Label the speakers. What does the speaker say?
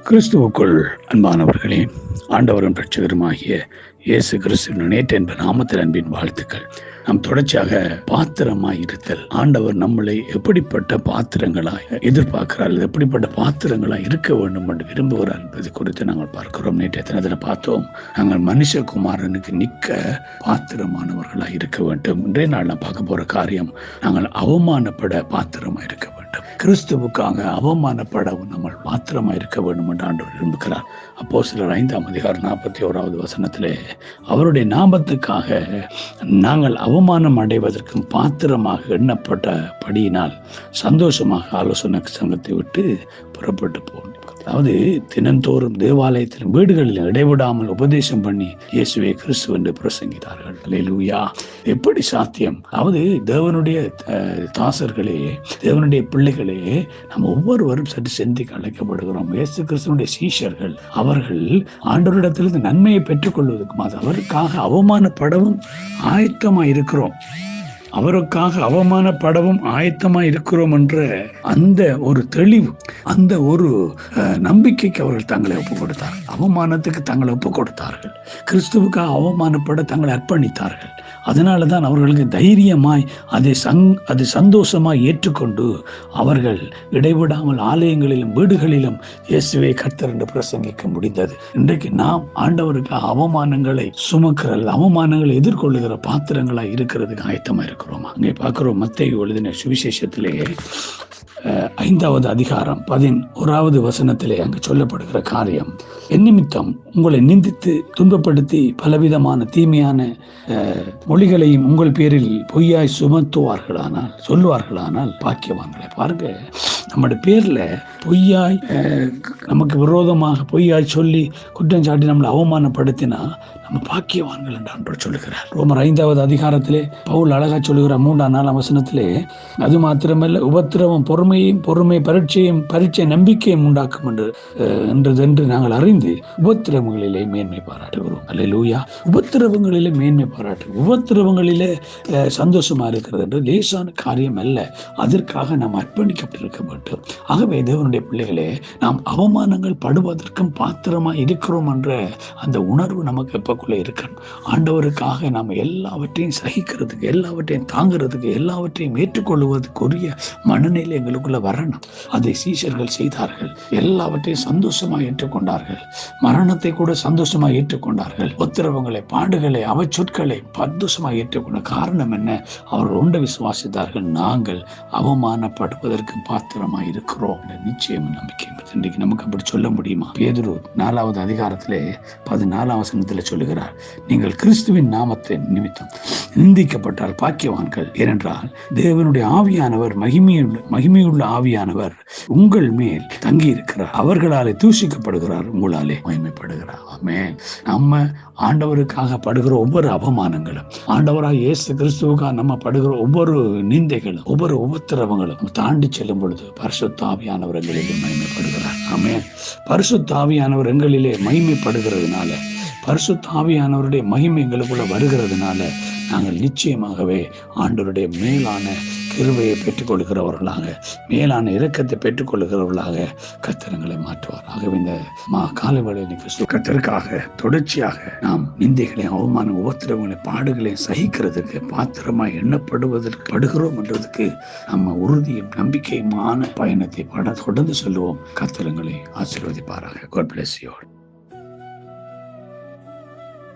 Speaker 1: கிறிஸ்துவுக்குள் அன்பானவர்களே, ஆண்டவரும் இரட்சகருமாகிய இயேசு கிறிஸ்துவின் நேற்று என்ப நாமத்தில் அன்பின் வாழ்த்துக்கள். நாம் தொடர்ச்சியாக பாத்திரமாய் இருத்தல், ஆண்டவர் நம்மளை எப்படிப்பட்ட பாத்திரங்களாய் எதிர்பார்க்கிறார், எப்படிப்பட்ட பாத்திரங்களாய் இருக்க வேண்டும் என்று விரும்புகிறார் என்பதை குறித்து நாங்கள் பார்க்கிறோம். நேற்றைய தினத்தில் பார்த்தோம், நாங்கள் மனுஷகுமாரனுக்கு நிற்க பாத்திரமானவர்களாய் இருக்க வேண்டும். இன்றைய நாள் நான் பார்க்க போற காரியம், நாங்கள் அவமானப்பட பாத்திரமாய் இருக்க வேண்டும். கிறிஸ்துவுக்காக அவமானப்படவும் நம்ம பாத்திரமா இருக்க வேண்டும் என்று ஆண்டவர் விரும்புகிறார். அப்போஸ்தலர் 5ஆம் அதிகாரம் 41வது வசனத்திலே, அவருடைய நாமத்துக்காக நாங்கள் அவமானம் அடைவதற்கும் பாத்திரமாக எண்ணப்பட்டபடியினால் சந்தோஷமாக ஆலோசனை சங்கத்தை விட்டு புறப்பட்டு போனோம். அதாவது தினந்தோறும் தேவாலயத்திலும் வீடுகளிலும் இடைவிடாமல் உபதேசம் பண்ணி இயேசுவே கிறிஸ்து என்று பிரசங்கித்தார்கள். அல்லேலூயா! எப்படி சாத்தியம்? அதாவது தேவனுடைய தாசர்களே, தேவனுடைய பிள்ளைகளே, நம்ம ஒவ்வொருவரும் சற்று சிந்திக்க அழைக்கப்படுகிறோம். இயேசு கிறிஸ்துவனுடைய சீஷர்கள், அவர்கள் ஆண்டவரிடத்திலிருந்து நன்மையை பெற்றுக் கொள்வதற்கு அவருக்காக அவமானப்படவும் ஆயத்தமாக இருக்கிறோம், அவருக்காக அவமானப்படவும் ஆயத்தமாக இருக்கிறோம் என்ற அந்த ஒரு தெளிவு, அந்த ஒரு நம்பிக்கைக்கு அவர்கள் தங்களை ஒப்புக் கொடுத்தார்கள். அவமானத்துக்கு தங்களை ஒப்புக் கொடுத்தார்கள். கிறிஸ்துவுக்காக அவமானப்பட தங்களை அர்ப்பணித்தார்கள். அதனால தான் அவர்களுக்கு தைரியமாய் அதை சந்தோஷமாய் ஏற்றுக்கொண்டு அவர்கள் இடைவிடாமல் ஆலயங்களிலும் வீடுகளிலும் இயேசுவே கர்த்தர் என்று பிரசங்கிக்க முடிந்தது. இன்றைக்கு நாம் ஆண்டவருக்கு அவமானங்களை சுமக்கிற, அவமானங்களை எதிர்கொள்ளுகிற பாத்திரங்களாய் இருக்கிறதுக்கு ஆயத்தமாக இருக்கிறோமா? அங்கே பார்க்கிறோம், மத்தேயு எழுதின சுவிசேஷத்திலே 5வது அதிகாரம் 11வது வசனத்திலே அங்கு சொல்லப்படுகிற காரியம், என் நிமித்தம் உங்களை நிந்தித்து துன்பப்படுத்தி பலவிதமான தீமையான மொழிகளையும் உங்கள் பேரில் பொய்யாய் சொல்லுவார்களானால் பாக்கியவான்களை. பாருங்க, நம்முடைய பேர்ல பொய்யாய் நமக்கு விரோதமாக பொய்யாய் சொல்லி குற்றம் சாட்டி நம்மளை அவமானப்படுத்தினா நம்ம பாக்கியவான்கள் என்று ஆண்டவர் சொல்லுகிறார். ரோமர் 5வது அதிகாரத்திலே பவுல் அழகா சொல்லுகிறார் 3-4 வசனத்திலே, அது மாத்திரமல்ல, உபத்திரவம் பொறுமை பரீட்சை நம்பிக்கையும் உண்டாக்கும் என்று நாங்கள் அறிந்து உபத்திரவங்களிலே மேன்மை பாராட்டுகிறோம். அல்லேலூயா! உபத்திரவங்களிலே மேன்மை பாராட்டு, உபத்திரவங்களிலே சந்தோஷமா இருக்கிறது என்று லேசான காரியம் அல்ல. அதற்காக நாம் அர்ப்பணிக்கப்பட்டிருக்க வேண்டும். ஆகவே தேவனுடைய பிள்ளைகளே, நாம் அவமானங்கள் படுவதற்கும் பாத்திரமா இருக்கிறோம் என்ற அந்த உணர்வு நமக்கு எப்பக்குள்ள இருக்கணும். ஆண்டவருக்காக நாம் எல்லாவற்றையும் சகிக்கிறதுக்கு, எல்லாவற்றையும் தாங்கிறதுக்கு, எல்லாவற்றையும் ஏற்றுக்கொள்வதற்குரிய மனநிலை எங்களுக்குள்ள வரணும். அதை சீஷர்கள் செய்தார்கள். எல்லாவற்றையும் சந்தோஷமா ஏற்றுக்கொண்டார்கள். மரணத்தை கூட சந்தோஷமா ஏற்றுக்கொண்டார்கள். உத்திரவங்களை, பாடுகளை, அவச்சொற்களை சந்தோஷமா ஏற்றுக்கொண்ட காரணம் என்ன? அவர்கள் ஒன்றை விசுவாசித்தார்கள், நாங்கள் அவமானப்படுவதற்கு பாத்திரமா இருக்கிறோம் என்ற நிச்சயம் நம்பிக்கை. இன்றைக்கு நமக்கு அப்படி சொல்ல முடியுமா? பேதுரு 4வது அதிகாரத்திலே 14ஆம் வசனத்திலே சொல்லுகிறார், நீங்கள் கிறிஸ்துவின் நாமத்தின் நிமித்தம் நிந்திக்கப்பட்டால் பாக்கியவான்கள், ஏனென்றால் தேவனுடைய ஆவியானவர், மகிமையுள்ள ஆவியானவர் உங்கள் மேல் தங்கி இருக்கிறார். அவர்களாலே தூஷிக்கப்படுகிறார், உங்களாலே மகிமைப்படுகிறார். ஆமென். நம்ம ஆண்டவருக்காக படுகிற ஒவ்வொரு அவமானங்களும், ஆண்டவராக இயேசு கிறிஸ்துவுக்காக நம்ம படுகிற ஒவ்வொரு நிந்தைகளும், ஒவ்வொரு உபத்திரவங்களும் தாண்டி செல்லும் பொழுது பரிசுத்த ஆவியானவர் எங்களிலே மகிமைப்படுகிறார். ஆமென். பரிசுத்த ஆவியானவர் எங்களிலே மகிமைப்படுகிறதுனால, பரிசுத்த ஆவியானவருடைய மகிமை எங்களுக்குள்ள வருகிறதுனால நாங்கள் நிச்சயமாகவே ஆண்டவருடைய மேலான கிருபையை பெற்றுக்கொள்கிறவர்களாக, மேலான இரக்கத்தை பெற்றுக்கொள்கிறவர்களாக கர்த்தர்களை மாற்றுவார். ஆகவே இந்த காலவேளையில் கர்த்தருக்காக தொடர்ச்சியாக நாம் நிந்தைகளையும் அவமான உபத்திரவங்களையும் பாடுகளையும் சகிக்கிறதுக்கு பாத்திரமாய் படுகிறோம் என்றதுக்கு நம்ம உறுதியும் நம்பிக்கையுமான பயணத்தை தொடர்ந்து சொல்லுவோம். கர்த்தர்களை ஆசீர்வதிப்பாராக. God bless you all.